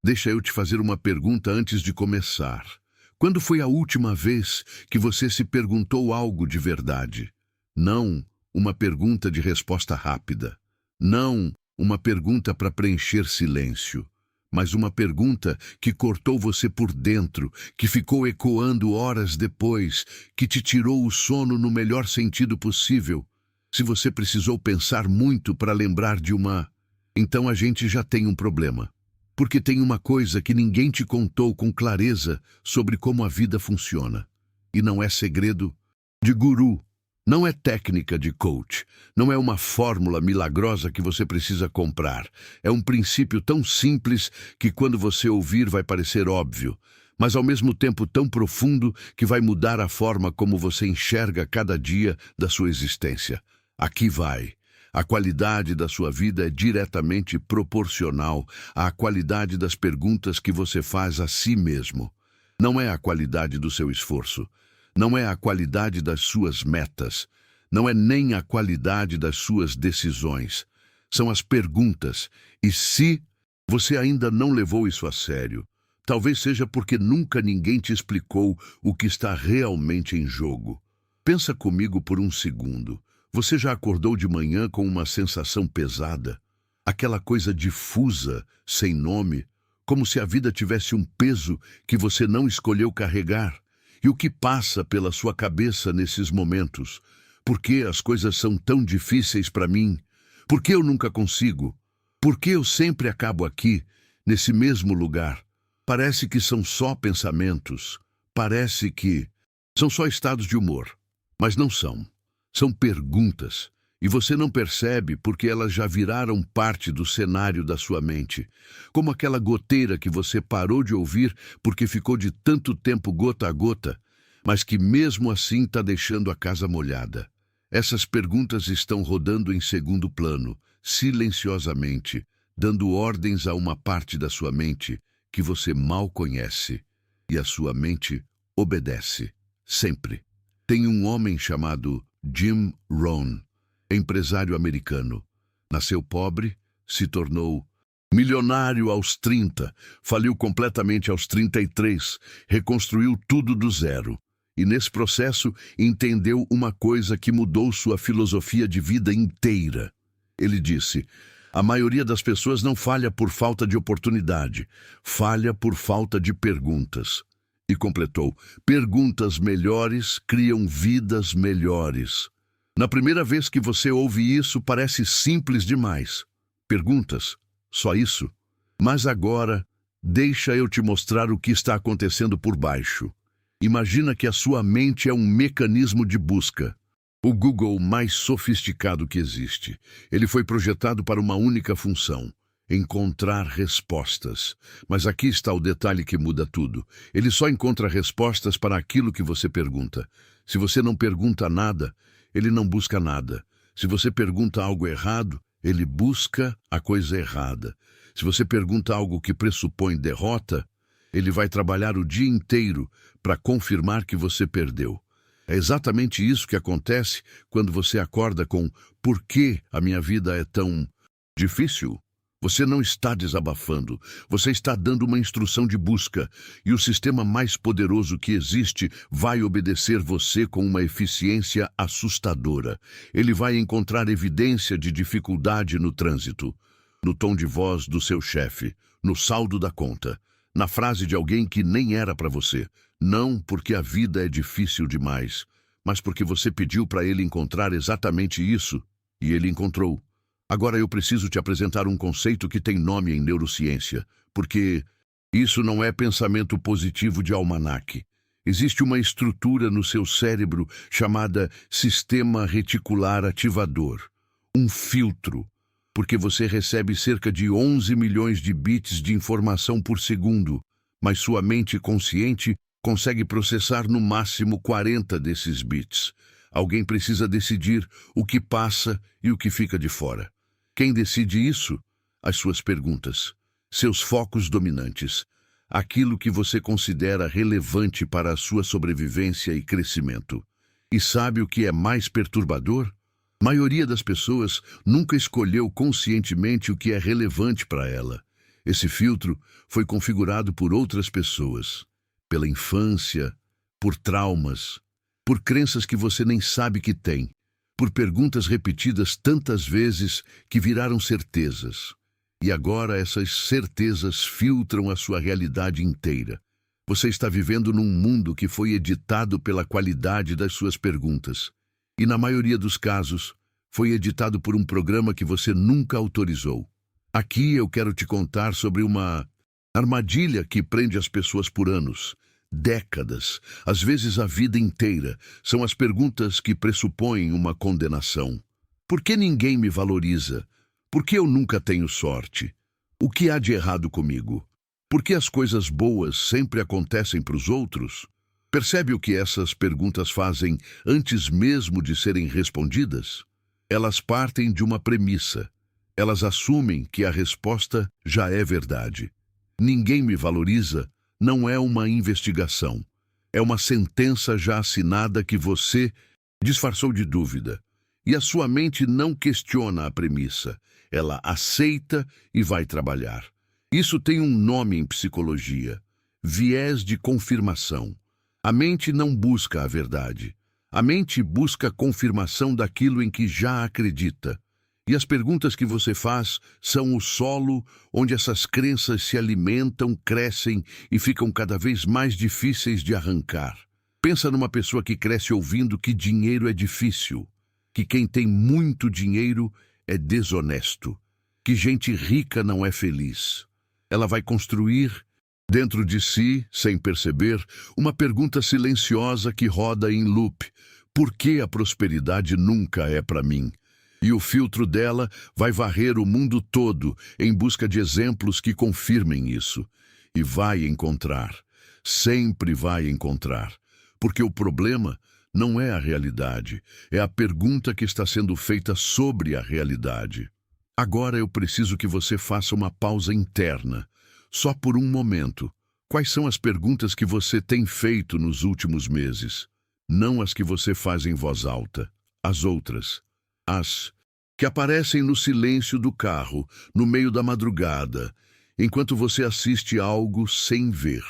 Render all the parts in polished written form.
Deixa eu te fazer uma pergunta antes de começar. Quando foi a última vez que você se perguntou algo de verdade? Não uma pergunta de resposta rápida. Não uma pergunta para preencher silêncio. Mas uma pergunta que cortou você por dentro, que ficou ecoando horas depois, que te tirou o sono no melhor sentido possível. Se você precisou pensar muito para lembrar de uma, então a gente já tem um problema. Porque tem uma coisa que ninguém te contou com clareza sobre como a vida funciona. E não é segredo de guru, não é técnica de coach, não é uma fórmula milagrosa que você precisa comprar. É um princípio tão simples que quando você ouvir vai parecer óbvio, mas ao mesmo tempo tão profundo que vai mudar a forma como você enxerga cada dia da sua existência. Aqui vai. A qualidade da sua vida é diretamente proporcional à qualidade das perguntas que você faz a si mesmo. Não é a qualidade do seu esforço, não é a qualidade das suas metas, não é nem a qualidade das suas decisões. São as perguntas. E se você ainda não levou isso a sério, talvez seja porque nunca ninguém te explicou o que está realmente em jogo. Pensa comigo por um segundo. Você já acordou de manhã com uma sensação pesada? Aquela coisa difusa, sem nome, como se a vida tivesse um peso que você não escolheu carregar. E o que passa pela sua cabeça nesses momentos? Por que as coisas são tão difíceis para mim? Por que eu nunca consigo? Por que eu sempre acabo aqui, nesse mesmo lugar? Parece que são só pensamentos. Parece que são só estados de humor. Mas não são. São perguntas, e você não percebe porque elas já viraram parte do cenário da sua mente. Como aquela goteira que você parou de ouvir porque ficou de tanto tempo gota a gota, mas que mesmo assim está deixando a casa molhada. Essas perguntas estão rodando em segundo plano, silenciosamente, dando ordens a uma parte da sua mente que você mal conhece. E a sua mente obedece, sempre. Tem um homem chamado Jim Rohn, empresário americano. Nasceu pobre, se tornou milionário aos 30, faliu completamente aos 33, reconstruiu tudo do zero. E nesse processo entendeu uma coisa que mudou sua filosofia de vida inteira. Ele disse: a maioria das pessoas não falha por falta de oportunidade, falha por falta de perguntas. E completou: perguntas melhores criam vidas melhores. Na primeira vez que você ouve isso, parece simples demais. Perguntas, só isso? Mas agora, deixa eu te mostrar o que está acontecendo por baixo. Imagina que a sua mente é um mecanismo de busca. O Google mais sofisticado que existe. Ele foi projetado para uma única função: encontrar respostas. Mas aqui está o detalhe que muda tudo. Ele só encontra respostas para aquilo que você pergunta. Se você não pergunta nada, ele não busca nada. Se você pergunta algo errado, ele busca a coisa errada. Se você pergunta algo que pressupõe derrota, ele vai trabalhar o dia inteiro para confirmar que você perdeu. É exatamente isso que acontece quando você acorda com "por que a minha vida é tão difícil?" Você não está desabafando, você está dando uma instrução de busca, e o sistema mais poderoso que existe vai obedecer você com uma eficiência assustadora. Ele vai encontrar evidência de dificuldade no trânsito, no tom de voz do seu chefe, no saldo da conta, na frase de alguém que nem era para você. Não porque a vida é difícil demais, mas porque você pediu para ele encontrar exatamente isso, e ele encontrou. Agora eu preciso te apresentar um conceito que tem nome em neurociência, porque isso não é pensamento positivo de almanaque. Existe uma estrutura no seu cérebro chamada sistema reticular ativador, um filtro, porque você recebe cerca de 11 milhões de bits de informação por segundo, mas sua mente consciente consegue processar no máximo 40 desses bits. Alguém precisa decidir o que passa e o que fica de fora. Quem decide isso? As suas perguntas, seus focos dominantes, aquilo que você considera relevante para a sua sobrevivência e crescimento. E sabe o que é mais perturbador? A maioria das pessoas nunca escolheu conscientemente o que é relevante para ela. Esse filtro foi configurado por outras pessoas, pela infância, por traumas, por crenças que você nem sabe que tem, por perguntas repetidas tantas vezes que viraram certezas. E agora essas certezas filtram a sua realidade inteira. Você está vivendo num mundo que foi editado pela qualidade das suas perguntas. E na maioria dos casos, foi editado por um programa que você nunca autorizou. Aqui eu quero te contar sobre uma armadilha que prende as pessoas por anos, décadas, às vezes a vida inteira. São as perguntas que pressupõem uma condenação. Por que ninguém me valoriza? Por que eu nunca tenho sorte? O que há de errado comigo? Por que as coisas boas sempre acontecem para os outros? Percebe o que essas perguntas fazem antes mesmo de serem respondidas? Elas partem de uma premissa. Elas assumem que a resposta já é verdade. Ninguém me valoriza não é uma investigação. É uma sentença já assinada que você disfarçou de dúvida. E a sua mente não questiona a premissa. Ela aceita e vai trabalhar. Isso tem um nome em psicologia: viés de confirmação. A mente não busca a verdade. A mente busca a confirmação daquilo em que já acredita. E as perguntas que você faz são o solo onde essas crenças se alimentam, crescem e ficam cada vez mais difíceis de arrancar. Pensa numa pessoa que cresce ouvindo que dinheiro é difícil, que quem tem muito dinheiro é desonesto, que gente rica não é feliz. Ela vai construir, dentro de si, sem perceber, uma pergunta silenciosa que roda em loop: por que a prosperidade nunca é para mim? E o filtro dela vai varrer o mundo todo em busca de exemplos que confirmem isso. E vai encontrar, sempre vai encontrar, porque o problema não é a realidade, é a pergunta que está sendo feita sobre a realidade. Agora eu preciso que você faça uma pausa interna, só por um momento. Quais são as perguntas que você tem feito nos últimos meses? Não as que você faz em voz alta, as outras. As que aparecem no silêncio do carro, no meio da madrugada, enquanto você assiste algo sem ver.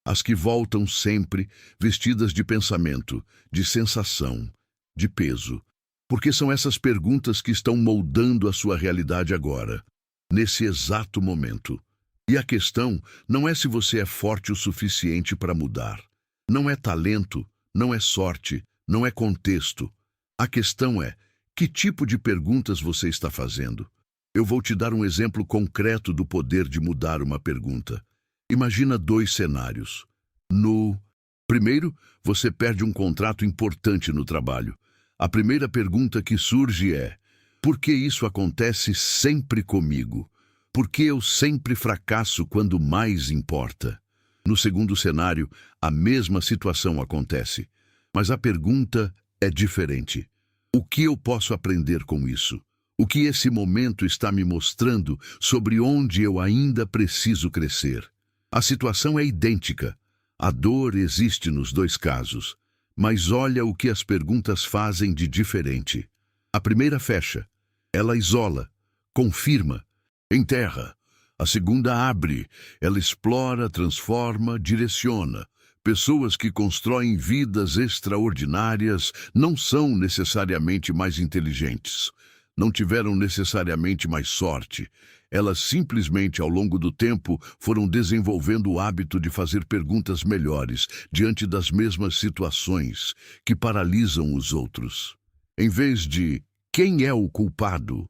As que voltam sempre, vestidas de pensamento, de sensação, de peso. Porque são essas perguntas que estão moldando a sua realidade agora, nesse exato momento. E a questão não é se você é forte o suficiente para mudar. Não é talento, não é sorte, não é contexto. A questão é: que tipo de perguntas você está fazendo? Eu vou te dar um exemplo concreto do poder de mudar uma pergunta. Imagina 2 cenários. No primeiro, você perde um contrato importante no trabalho. A primeira pergunta que surge é: por que isso acontece sempre comigo? Por que eu sempre fracasso quando mais importa? No segundo cenário, a mesma situação acontece, mas a pergunta é diferente. O que eu posso aprender com isso? O que esse momento está me mostrando sobre onde eu ainda preciso crescer? A situação é idêntica. A dor existe nos 2 casos. Mas olha o que as perguntas fazem de diferente. A primeira fecha. Ela isola, confirma, enterra. A segunda abre. Ela explora, transforma, direciona. Pessoas que constroem vidas extraordinárias não são necessariamente mais inteligentes. Não tiveram necessariamente mais sorte. Elas simplesmente, ao longo do tempo, foram desenvolvendo o hábito de fazer perguntas melhores diante das mesmas situações que paralisam os outros. Em vez de quem é o culpado?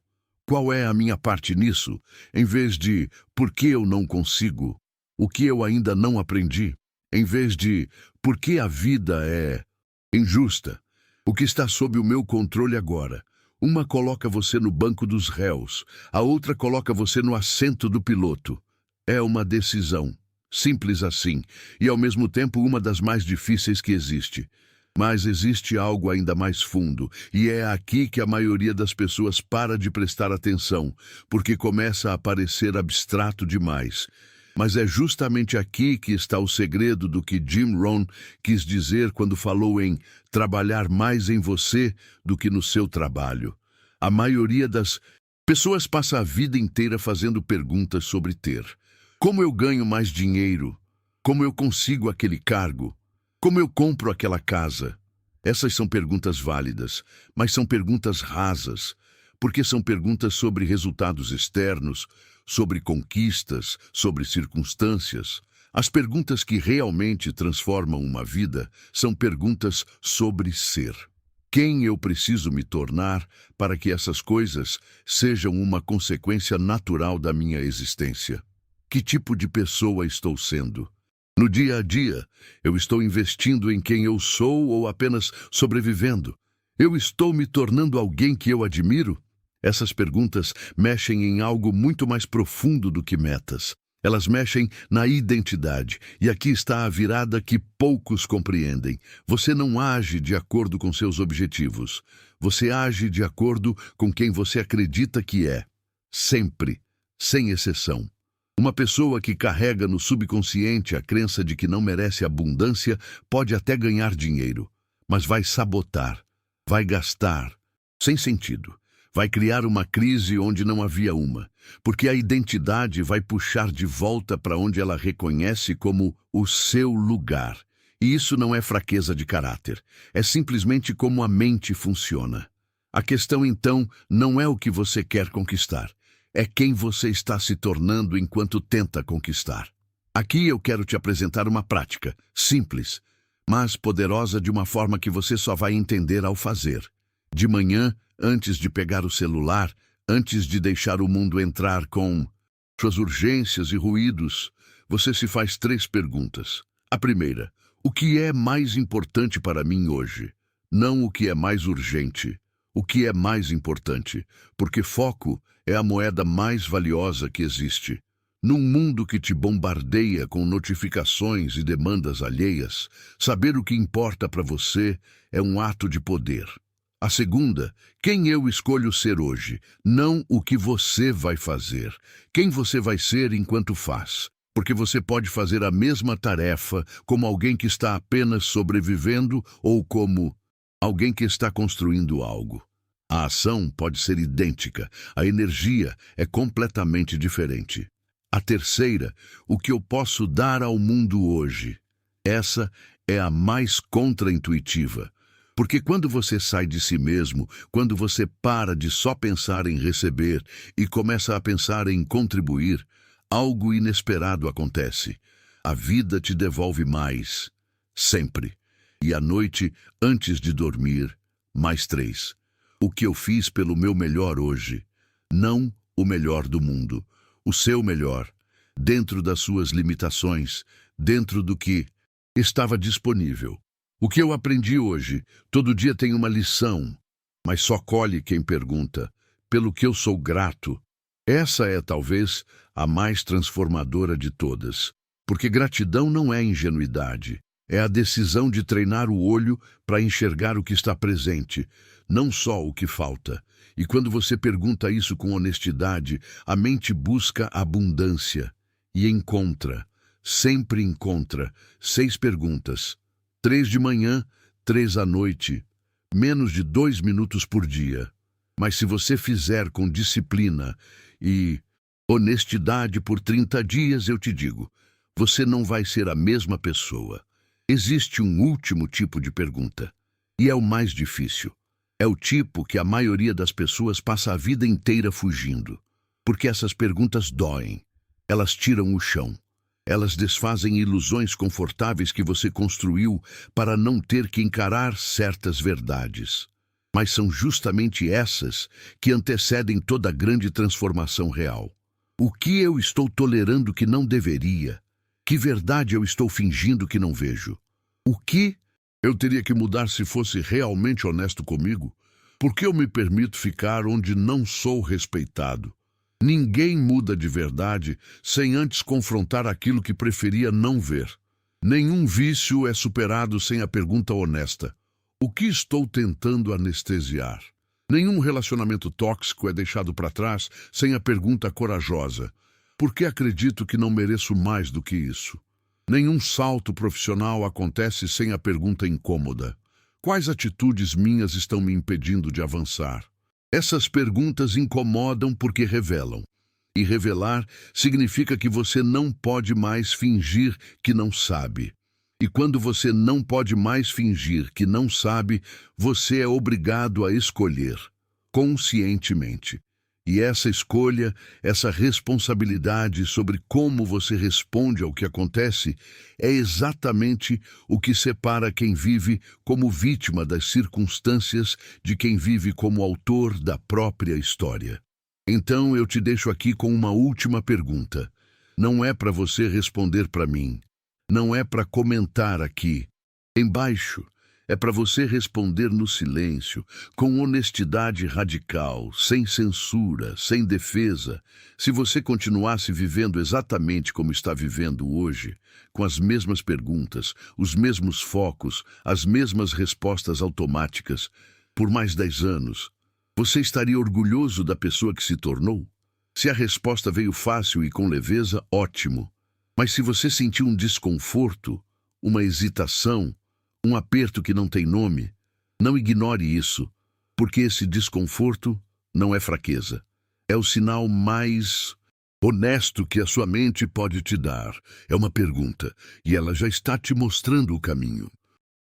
Qual é a minha parte nisso? Em vez de por que eu não consigo? O que eu ainda não aprendi? Em vez de por que a vida é injusta? O que está sob o meu controle agora? Uma coloca você no banco dos réus, a outra coloca você no assento do piloto. É uma decisão, simples assim, e ao mesmo tempo uma das mais difíceis que existe. Mas existe algo ainda mais fundo, e é aqui que a maioria das pessoas para de prestar atenção, porque começa a parecer abstrato demais. Mas é justamente aqui que está o segredo do que Jim Rohn quis dizer quando falou em trabalhar mais em você do que no seu trabalho. A maioria das pessoas passa a vida inteira fazendo perguntas sobre ter. Como eu ganho mais dinheiro? Como eu consigo aquele cargo? Como eu compro aquela casa? Essas são perguntas válidas, mas são perguntas rasas, porque são perguntas sobre resultados externos, sobre conquistas, sobre circunstâncias. As perguntas que realmente transformam uma vida são perguntas sobre ser. Quem eu preciso me tornar para que essas coisas sejam uma consequência natural da minha existência? Que tipo de pessoa estou sendo? No dia a dia, eu estou investindo em quem eu sou ou apenas sobrevivendo? Eu estou me tornando alguém que eu admiro? Essas perguntas mexem em algo muito mais profundo do que metas. Elas mexem na identidade, e aqui está a virada que poucos compreendem. Você não age de acordo com seus objetivos. Você age de acordo com quem você acredita que é. Sempre, sem exceção. Uma pessoa que carrega no subconsciente a crença de que não merece abundância pode até ganhar dinheiro, mas vai sabotar, vai gastar, sem sentido. Vai criar uma crise onde não havia uma, porque a identidade vai puxar de volta para onde ela reconhece como o seu lugar. E isso não é fraqueza de caráter, é simplesmente como a mente funciona. A questão, então, não é o que você quer conquistar, é quem você está se tornando enquanto tenta conquistar. Aqui eu quero te apresentar uma prática, simples, mas poderosa de uma forma que você só vai entender ao fazer. De manhã, antes de pegar o celular, antes de deixar o mundo entrar com suas urgências e ruídos, você se faz 3 perguntas. A primeira, o que é mais importante para mim hoje? Não o que é mais urgente. O que é mais importante? Porque foco é a moeda mais valiosa que existe. Num mundo que te bombardeia com notificações e demandas alheias, saber o que importa para você é um ato de poder. A segunda, quem eu escolho ser hoje, não o que você vai fazer. Quem você vai ser enquanto faz. Porque você pode fazer a mesma tarefa como alguém que está apenas sobrevivendo ou como alguém que está construindo algo. A ação pode ser idêntica, a energia é completamente diferente. A terceira, o que eu posso dar ao mundo hoje. Essa é a mais contraintuitiva. Porque quando você sai de si mesmo, quando você para de só pensar em receber e começa a pensar em contribuir, algo inesperado acontece. A vida te devolve mais, sempre. E à noite, antes de dormir, mais 3. O que eu fiz pelo meu melhor hoje, não o melhor do mundo, o seu melhor, dentro das suas limitações, dentro do que estava disponível. O que eu aprendi hoje, todo dia tem uma lição, mas só colhe quem pergunta, pelo que eu sou grato. Essa é talvez a mais transformadora de todas, porque gratidão não é ingenuidade, é a decisão de treinar o olho para enxergar o que está presente, não só o que falta. E quando você pergunta isso com honestidade, a mente busca abundância e encontra, sempre encontra, 6 perguntas. 3 de manhã, 3 à noite, menos de 2 minutos por dia. Mas se você fizer com disciplina e honestidade por 30 dias, eu te digo, você não vai ser a mesma pessoa. Existe um último tipo de pergunta, e é o mais difícil. É o tipo que a maioria das pessoas passa a vida inteira fugindo, porque essas perguntas doem, elas tiram o chão. Elas desfazem ilusões confortáveis que você construiu para não ter que encarar certas verdades. Mas são justamente essas que antecedem toda a grande transformação real. O que eu estou tolerando que não deveria? Que verdade eu estou fingindo que não vejo? O que eu teria que mudar se fosse realmente honesto comigo? Por que eu me permito ficar onde não sou respeitado? Ninguém muda de verdade sem antes confrontar aquilo que preferia não ver. Nenhum vício é superado sem a pergunta honesta. O que estou tentando anestesiar? Nenhum relacionamento tóxico é deixado para trás sem a pergunta corajosa. Por que acredito que não mereço mais do que isso? Nenhum salto profissional acontece sem a pergunta incômoda. Quais atitudes minhas estão me impedindo de avançar? Essas perguntas incomodam porque revelam. E revelar significa que você não pode mais fingir que não sabe. E quando você não pode mais fingir que não sabe, você é obrigado a escolher, conscientemente. E essa escolha, essa responsabilidade sobre como você responde ao que acontece, é exatamente o que separa quem vive como vítima das circunstâncias de quem vive como autor da própria história. Então eu te deixo aqui com uma última pergunta. Não é para você responder para mim. Não é para comentar aqui. Embaixo. É para você responder no silêncio, com honestidade radical, sem censura, sem defesa. Se você continuasse vivendo exatamente como está vivendo hoje, com as mesmas perguntas, os mesmos focos, as mesmas respostas automáticas, por mais 10 anos, você estaria orgulhoso da pessoa que se tornou? Se a resposta veio fácil e com leveza, ótimo. Mas se você sentiu um desconforto, uma hesitação, um aperto que não tem nome, não ignore isso, porque esse desconforto não é fraqueza. É o sinal mais honesto que a sua mente pode te dar. É uma pergunta, e ela já está te mostrando o caminho.